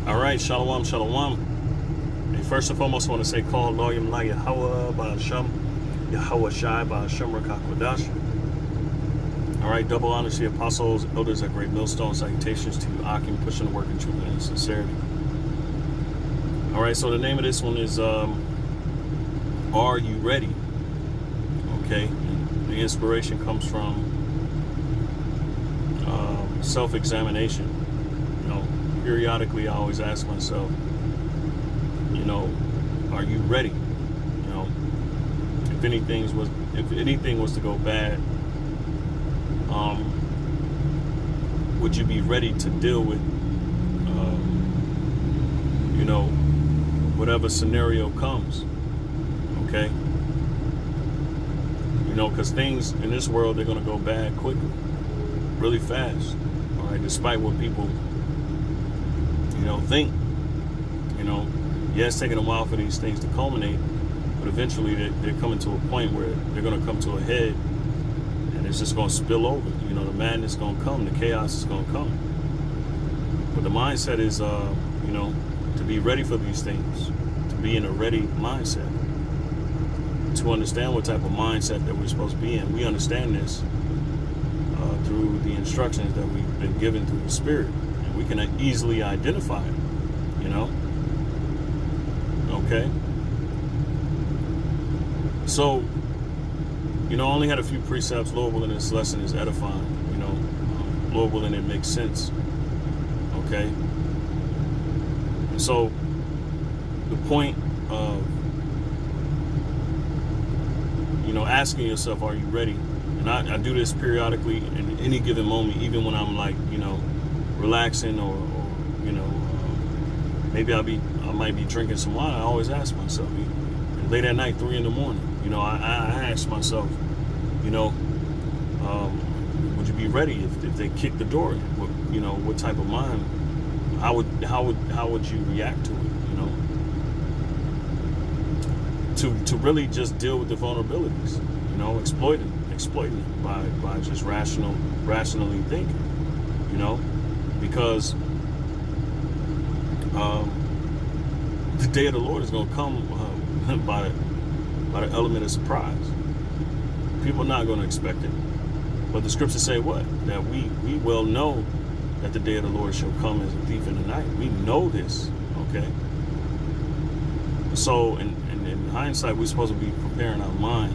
All right, shalom, shalom. And first and foremost, I want to say, call Loyam La Yahweh Ba'asham, Yahweh Shai Ba'asham Rakakwadash. All right, double honors to the apostles, elders at Great Millstone. Salutations to you, Akim, pushing the work in truth and sincerity. All right, so the name of this one is Are You Ready? Okay, and the inspiration comes from self-examination. You know, periodically I always ask myself, you know, are you ready? You know, if anything was to go bad, would you be ready to deal with, you know, whatever scenario comes? Okay, you know, because things in this world, they're going to go bad quickly, really fast. All right, despite what people, you know, think. You know, yeah, it's taking a while for these things to culminate, but eventually they're coming to a point where they're going to come to a head, and it's just going to spill over. You know, the madness is going to come, the chaos is going to come. But the mindset is, you know, to be ready for these things, to be in a ready mindset, to understand what type of mindset that we're supposed to be in. We understand this through the instructions that we've been given through the Spirit, and we can easily identify it, you know? Okay? So, you know, I only had a few precepts. Lord willing, this lesson is edifying, you know. Lord willing, it makes sense. Okay? And so, the point of, you know, asking yourself, are you ready? And I do this periodically in any given moment, even when I'm like, you know, relaxing or you know, maybe I might be drinking some wine. I always ask myself, late at night, 3 a.m, you know, I ask myself, you know, would you be ready if they kick the door in? What, you know, what type of mind? How would you react to it? You know, to really just deal with the vulnerabilities. You know, exploiting it by just rationally thinking. You know, because the day of the Lord is going to come by the element of surprise. People are not going to expect it. But the scriptures say what? That we well know that the day of the Lord shall come as a thief in the night. We know this, okay? So, in hindsight, we're supposed to be preparing our mind,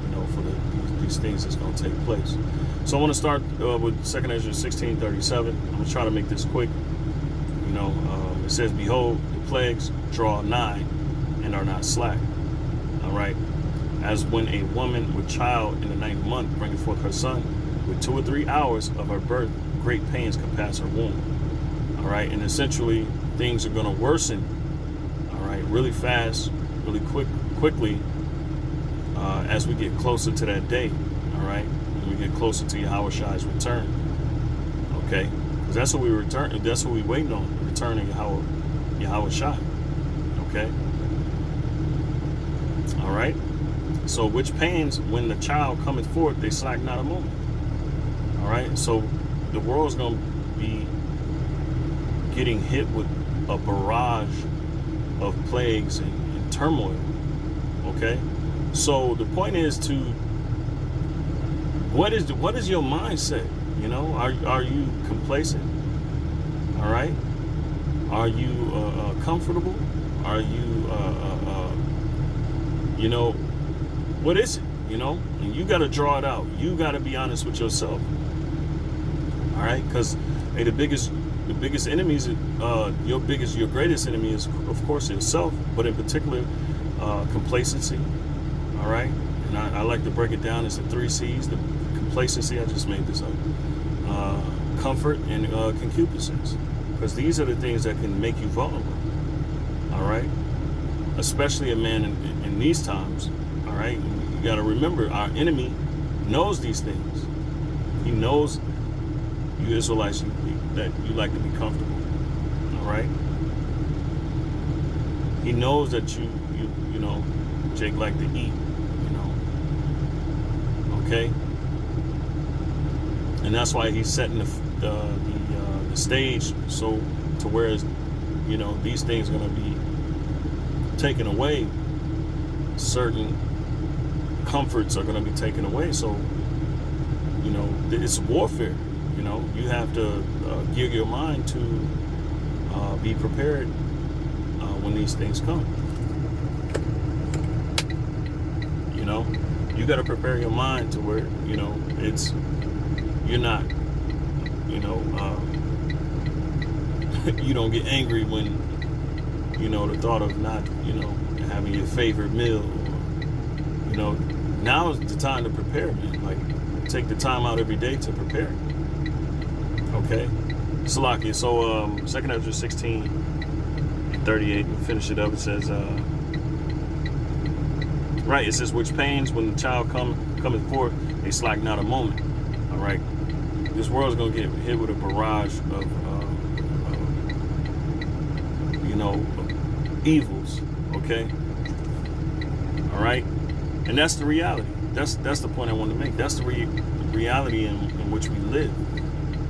you know, for these things that's going to take place. So I want to start with 2 Ezra 16:37. I'm going to try to make this quick. You know, it says, behold, the plagues draw nigh and are not slack. All right. As when a woman with child in the 9th month bringeth forth her son, with 2 or 3 hours of her birth, great pains compass her womb. All right. And essentially, things are going to worsen. All right. Really fast, really quickly, as we get closer to that day. All right. When we get closer to Yahweh Shai's return. Okay. Because that's what we return. That's what we waiting on. Returning Yahweh Shai. Okay. All right. So which pains when the child cometh forth, they slack not a moment. All right. So the world's going to be getting hit with a barrage of plagues and turmoil. Okay. So the point is to, what is your mindset? You know, are you complacent? All right. Are you comfortable? Are you you know, what is it? You know, and you got to draw it out. You got to be honest with yourself. All right, because hey, the biggest enemies, your greatest enemy is, of course, yourself, but in particular, complacency. All right, and I like to break it down as the 3 C's. The complacency, I just made this up. Comfort and concupiscence, because these are the things that can make you vulnerable. All right, especially a man in these times. All right, you got to remember, our enemy knows these things. He knows you Israelites that you like to be comfortable. All right, he knows that you know, Jake like to eat. You know, okay, and that's why he's setting the stage so to where you know, these things are going to be taken away. Certain comforts are going to be taken away. So, you know, it's warfare. You know, you have to gear your mind to be prepared when these things come. You know, you got to prepare your mind to where, you know, you're not, you know, you don't get angry when, you know, the thought of not, you know, having your favorite meal. Or, you know, now is the time to prepare, man. Like, take the time out every day to prepare. Okay? Salakia. So, 2 Ezra 16:38, we'll finish it up. It says, right, it says, which pains when the child cometh forth, they slack not a moment. All right? This world's going to get hit with a barrage of you know, evils. Okay? All right? And that's the reality. That's the point I want to make. That's the reality in which we live.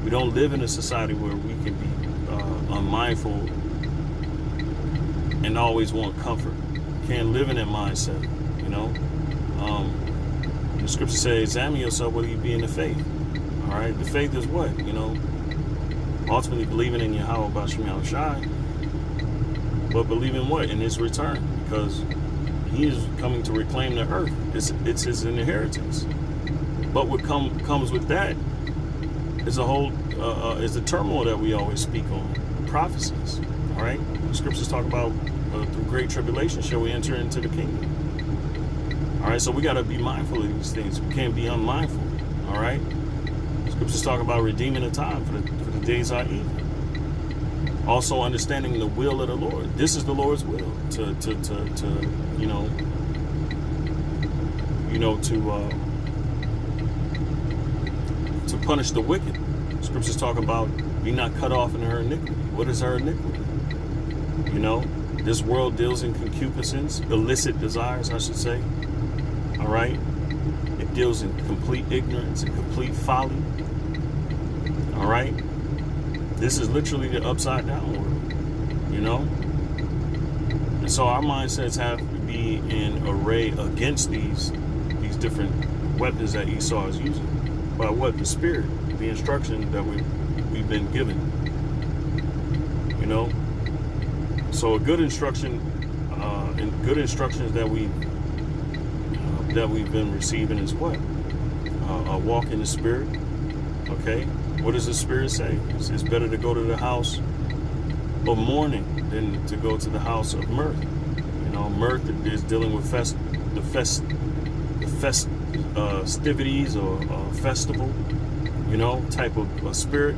We don't live in a society where we can be unmindful and always want comfort. Can't live in that mindset, you know. The scripture says, examine yourself whether you be in the faith. All right? The faith is what? You know, ultimately believing in Yahweh B'Shem Yahushai. But believing what? In his return. Because he is coming to reclaim the earth. It's his inheritance. But what comes with that is is the turmoil that we always speak on. Prophecies. All right? The scriptures talk about through great tribulation shall we enter into the kingdom. All right? So we got to be mindful of these things. We can't be unmindful. All right? Scriptures talk about redeeming the time for the days are evil. Also understanding the will of the Lord. This is the Lord's will to punish the wicked. Scriptures talk about be not cut off in her iniquity. What is her iniquity? You know, this world deals in concupiscence, illicit desires, I should say. All right? It deals in complete ignorance and complete folly. All right? This is literally the upside down world, you know? And so our mindsets have to be in array against these different weapons that Esau is using. By what? The spirit, the instruction that we've been given. You know? So a good instruction, and good instructions that we've been receiving is what? A walk in the spirit. Okay? What does the Spirit say? It's better to go to the house of mourning than to go to the house of mirth. You know, mirth is dealing with festivities or festival, you know, type of spirit.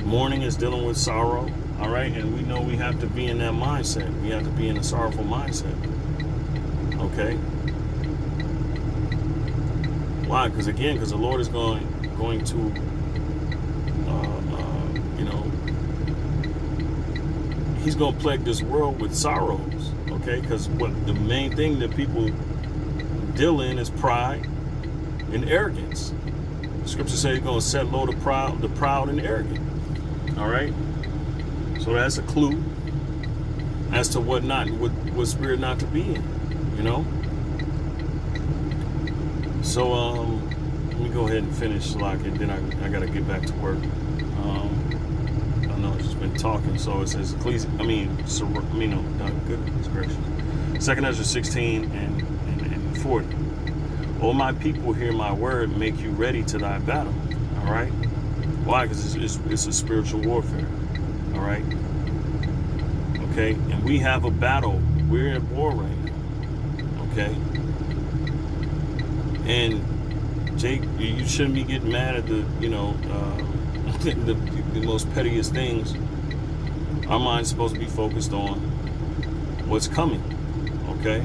Mourning is dealing with sorrow. All right, and we know we have to be in that mindset. We have to be in a sorrowful mindset. Okay. Why? Because the Lord is going to he's going to plague this world with sorrows, okay? Because what the main thing that people deal in is pride and arrogance. The scripture says he's going to set low the proud and arrogant, all right? So that's a clue as to what spirit not to be in, you know? So, let me go ahead and finish, like, and then I got to get back to work. I've just been talking, so it says goodness gracious. 2 Ezra 16 and 40. O my people, hear my word, make you ready to thy battle. All right? Why? Because it's a spiritual warfare. All right? Okay? And we have a battle. We're at war right now. Okay? And Jake, you shouldn't be getting mad at the most pettiest things. Our mind's supposed to be focused on what's coming. Okay?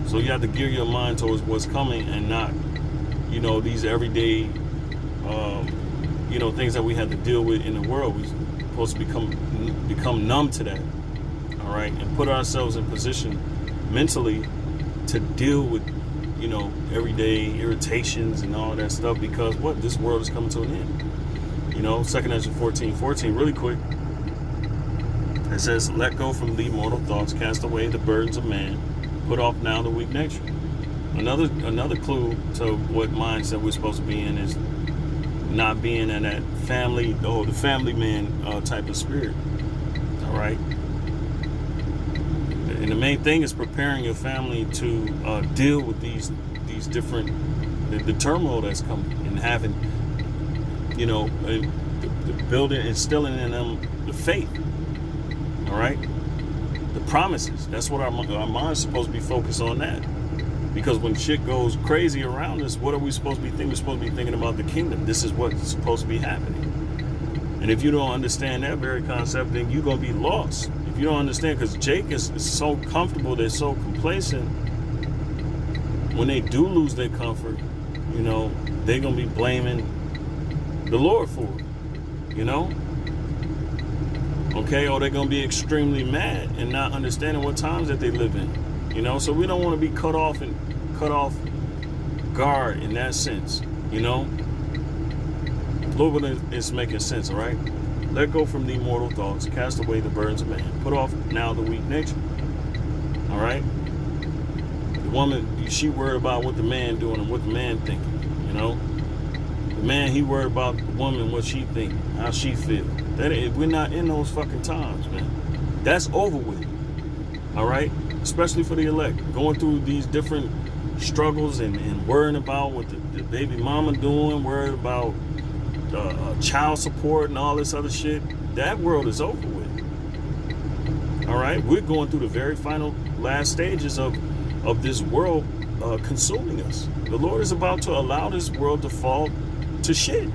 So you have to gear your mind towards what's coming and not, these everyday, things that we have to deal with in the world. We're supposed to become numb to that. All right? And put ourselves in position mentally to deal with, everyday irritations and all that stuff, because this world is coming to an end. 2 Ezra 14:14, really quick. It says, let go from thee mortal thoughts, cast away the burdens of man, put off now the weak nature. Another clue to what mindset we're supposed to be in is not being in that family, the family man type of spirit. All right. And the main thing is preparing your family to deal with these different, the turmoil that's coming, and having, the building, instilling in them the faith. All right. The promises. That's what our mind's supposed to be focused on that. Because when shit goes crazy around us, what are we supposed to be thinking? We're supposed to be thinking about the kingdom. This is what's supposed to be happening. And if you don't understand that very concept, then you're going to be lost. If you don't understand, because Jake is so comfortable, they're so complacent, when they do lose their comfort, they're going to be blaming the Lord for it, Okay, or they're going to be extremely mad and not understanding what times that they live in. So we don't want to be cut off guard in that sense, A little bit is making sense, all right? Let go from the mortal thoughts, cast away the burdens of man, put off now the weak nature, all right? The woman, she worried about what the man doing and what the man thinking, The man, he worried about the woman, what she thinking, how she feel. We're not in those fucking times, man. That's over with, all right? Especially for the elect, going through these different struggles and worrying about what the baby mama doing, worried about child support and all this other shit. That world is over with. All right, we're going through the very final last stages of this world consuming us. The Lord is about to allow this world to fall to shit.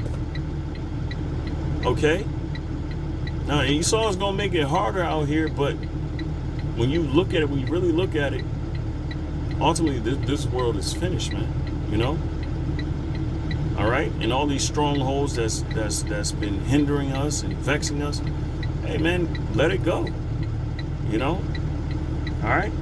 Okay? Now, Esau's gonna make it harder out here, but when you look at it, when you really look at it, ultimately this world is finished, man. All right, and all these strongholds that's been hindering us and vexing us. Hey, man, let it go. All right.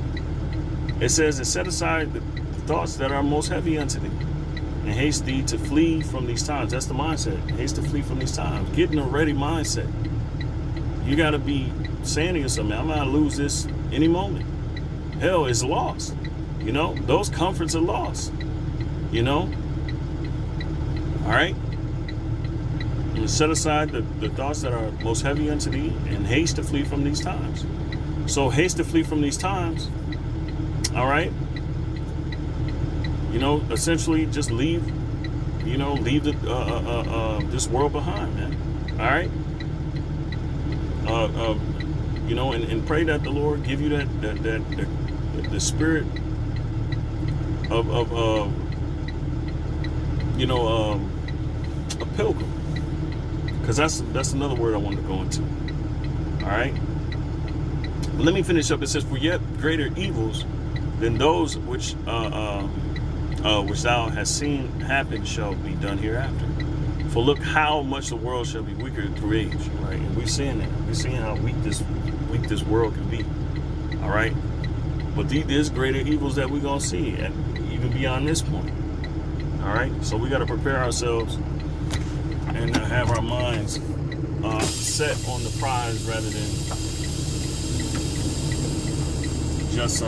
It says, and set aside the thoughts that are most heavy unto thee, and haste thee to flee from these times. That's the mindset. Haste to flee from these times. Get in a ready mindset. You got to be saying to yourself, man, I'm going to lose this any moment. Hell is lost. Those comforts are lost. All right. And set aside the thoughts that are most heavy unto thee, and haste to flee from these times. So haste to flee from these times. All right. Essentially just leave this world behind, man. All right. And pray that the Lord give you that the spirit of a pilgrim, because that's another word I wanted to go into. All right. But let me finish up. It says, for yet greater evils than those which thou hast seen happen shall be done hereafter. For look how much the world shall be weaker through age, right? And we're seeing that. We're seeing how weak this world can be. All right. But there's greater evils that we're gonna see, and even beyond this point. All right. So we got to prepare ourselves and have our minds set on the prize rather than just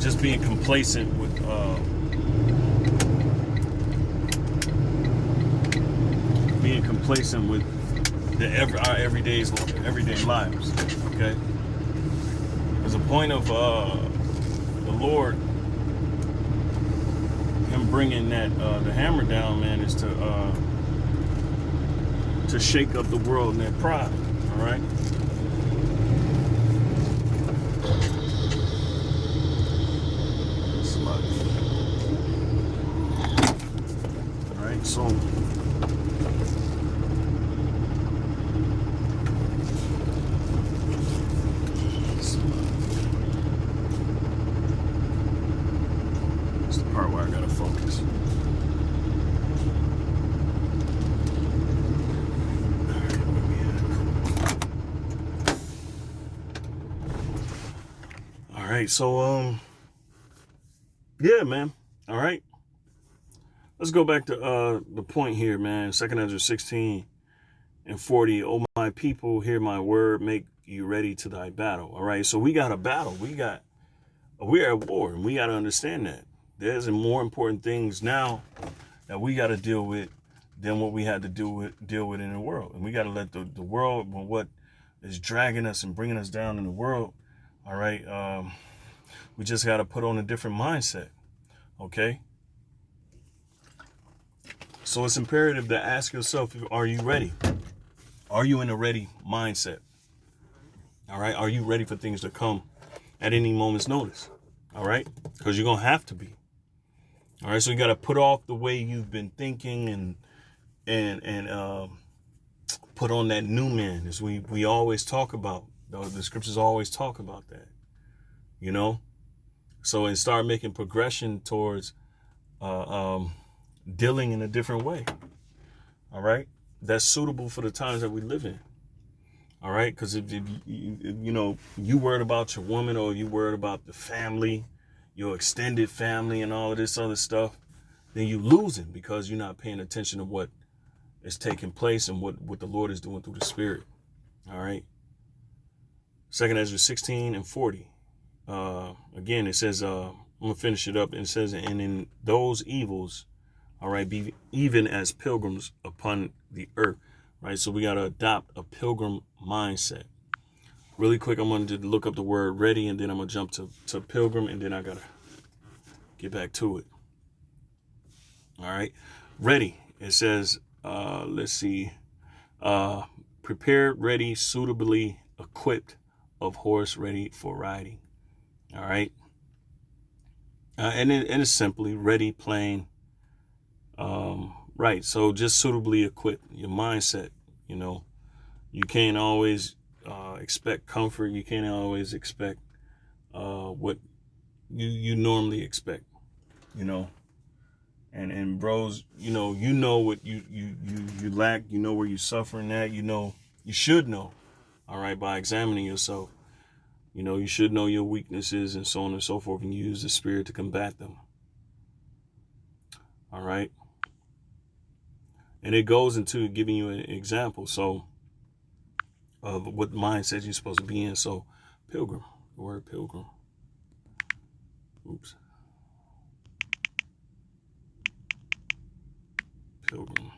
just being complacent with our everyday lives. Okay. There's a point of the Lord, him bringing that the hammer down, man, is to shake up the world and their pride. All right. All right. So. Where I gotta focus. All right, so yeah, man. All right, let's go back to the point here, man. 2 Ezra 16 and 40, oh my people, hear my word, make you ready to thy battle. All right. So we got a battle. We're at war, and we got to understand that there's more important things now that we got to deal with than what we had to deal with in the world. And we got to let the world, what is dragging us and bringing us down in the world. All right. We just got to put on a different mindset. Okay. So it's imperative to ask yourself, are you ready? Are you in a ready mindset? All right. Are you ready for things to come at any moment's notice? All right. Because you're going to have to be. All right. So you got to put off the way you've been thinking and put on that new man, as we always talk about. The scriptures always talk about that, you know. So and start making progression towards dealing in a different way. All right, that's suitable for the times that we live in. All right, because if you know you worried about your woman, or you worried about the family, your extended family, and all of this other stuff, then you losing because you're not paying attention to what is taking place and what the Lord is doing through the Spirit. All right. 2 Ezra 16 and 40. Again, it says, I'm going to finish it up. And it says, and in those evils, all right, be even as pilgrims upon the earth. Right. So we got to adopt a pilgrim mindset. Really quick, I'm going to look up the word ready, and then I'm going to jump to pilgrim, and then I got to get back to it. All right. Ready. It says, let's see, prepared, ready, suitably equipped, of horse ready for riding. All right. And it's simply ready, plain. Right. So just suitably equipped, your mindset, you know, you can't always expect comfort. You can't always expect what you normally expect, you know. And bros, you know what you lack, you know where you're suffering at, you should know, all right, by examining yourself. You should know your weaknesses and so on and so forth, and use the Spirit to combat them. All right. And it goes into giving you an example, so of what mindset you're supposed to be in. So pilgrim, the word pilgrim. Oops. Pilgrim.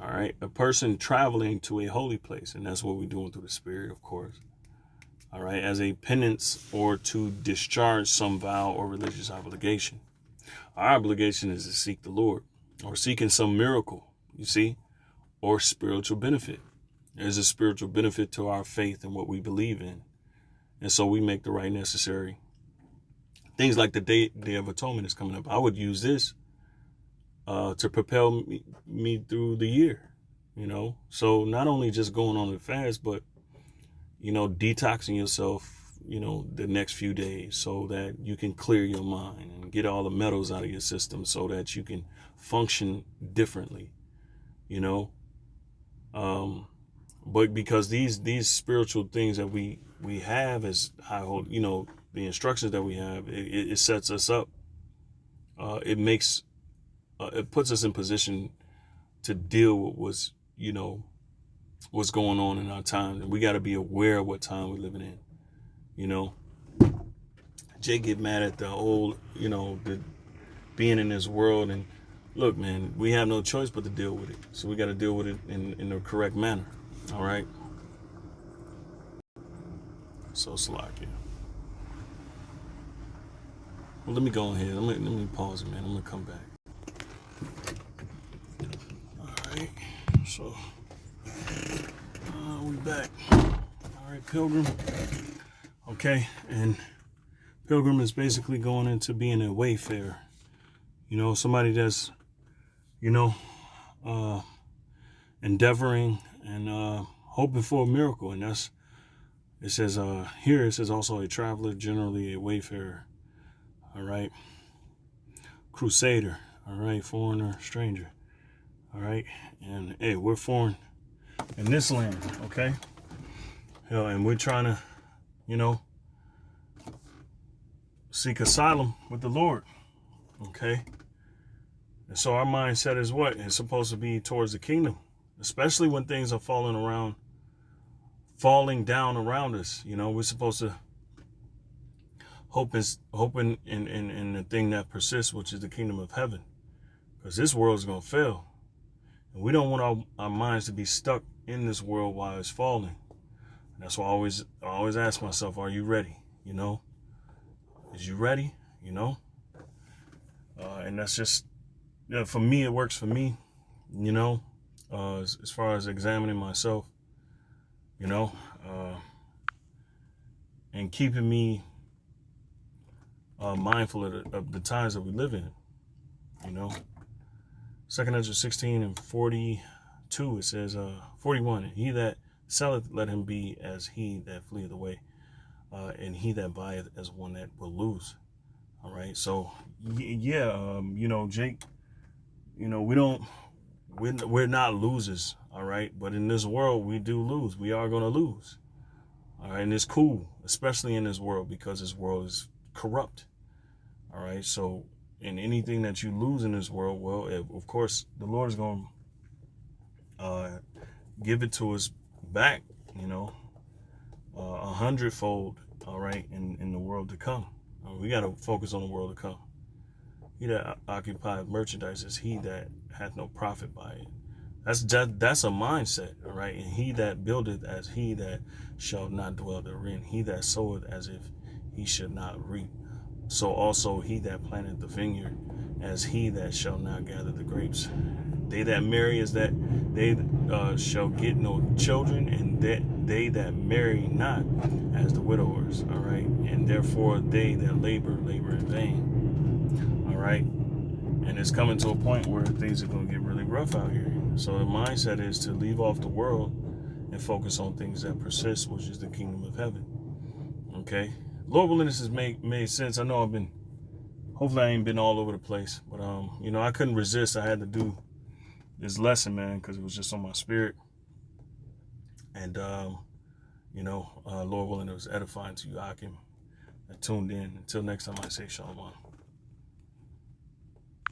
All right. A person traveling to a holy place. And that's what we're doing through the Spirit, of course. All right. As a penance or to discharge some vow or religious obligation. Our obligation is to seek the Lord, or seeking some miracle, you see, or spiritual benefit. There's a spiritual benefit to our faith and what we believe in. And so we make the right necessary things, like the Day of Atonement is coming up. I would use this to propel me through the year, So not only just going on the fast, but, detoxing yourself, the next few days, so that you can clear your mind and get all the metals out of your system, so that you can function differently, But because these spiritual things that we have, as I hold, the instructions that we have, it sets us up. It puts us in position to deal with what's going on in our time. And we got to be aware of what time we're living in, Jay get mad at the old, the being in this world. And look, man, we have no choice but to deal with it. So we got to deal with it in the correct manner. All right. So slack, yeah. Well, let me go ahead. Let me pause it, man. I'm going to come back. All right. So, we back. All right, pilgrim. Okay. And pilgrim is basically going into being a wayfarer. Somebody that's, endeavoring and hoping for a miracle. And it says also a traveler, generally a wayfarer. All right. Crusader. All right. Foreigner, stranger. All right. And hey, we're foreign in this land. Okay. And we're trying to, seek asylum with the Lord. Okay. And so our mindset is what? It's supposed to be towards the kingdom, especially when things are falling down around us. You know, we're supposed to hoping in the thing that persists, which is the kingdom of heaven, because this world is going to fail. And we don't want our minds to be stuck in this world while it's falling. And that's why I always ask myself, are you ready? You know, is you ready? You know, and that's just, for me, it works for me, you know, as far as examining myself, you know, and keeping me mindful of the times that we live in, you know. 2 Ezra 16:42, it says, 41, and he that selleth, let him be as he that fleeth away, and he that buyeth as one that will lose. All right, so yeah, you know, Jake, you know, we're not losers, all right, but in this world we do lose. We are going to lose, all right, and it's cool, especially in this world, because this world is corrupt, all right. So in anything that you lose in this world, well, of course, the Lord is going to give it to us back, you know, 100-fold, all right, in the world to come. We got to focus on the world to come. He that occupieth merchandise is he that hath no profit by it. That's a mindset, all right. And he that buildeth as he that shall not dwell therein. He that soweth as if he should not reap. So also he that planteth the vineyard as he that shall not gather the grapes. They that marry as that they shall get no children, and they that marry not as the widowers, all right. And therefore they that labor in vain, all right. And it's coming to a point where things are going to get really rough out here. So the mindset is to leave off the world and focus on things that persist, which is the kingdom of heaven. Okay. Lord willing, this has made sense. I know hopefully I ain't been all over the place, but you know, I couldn't resist. I had to do this lesson, man, because it was just on my spirit. And you know, Lord willing, it was edifying to you, Akim, that tuned in. Until next time, I say shalom.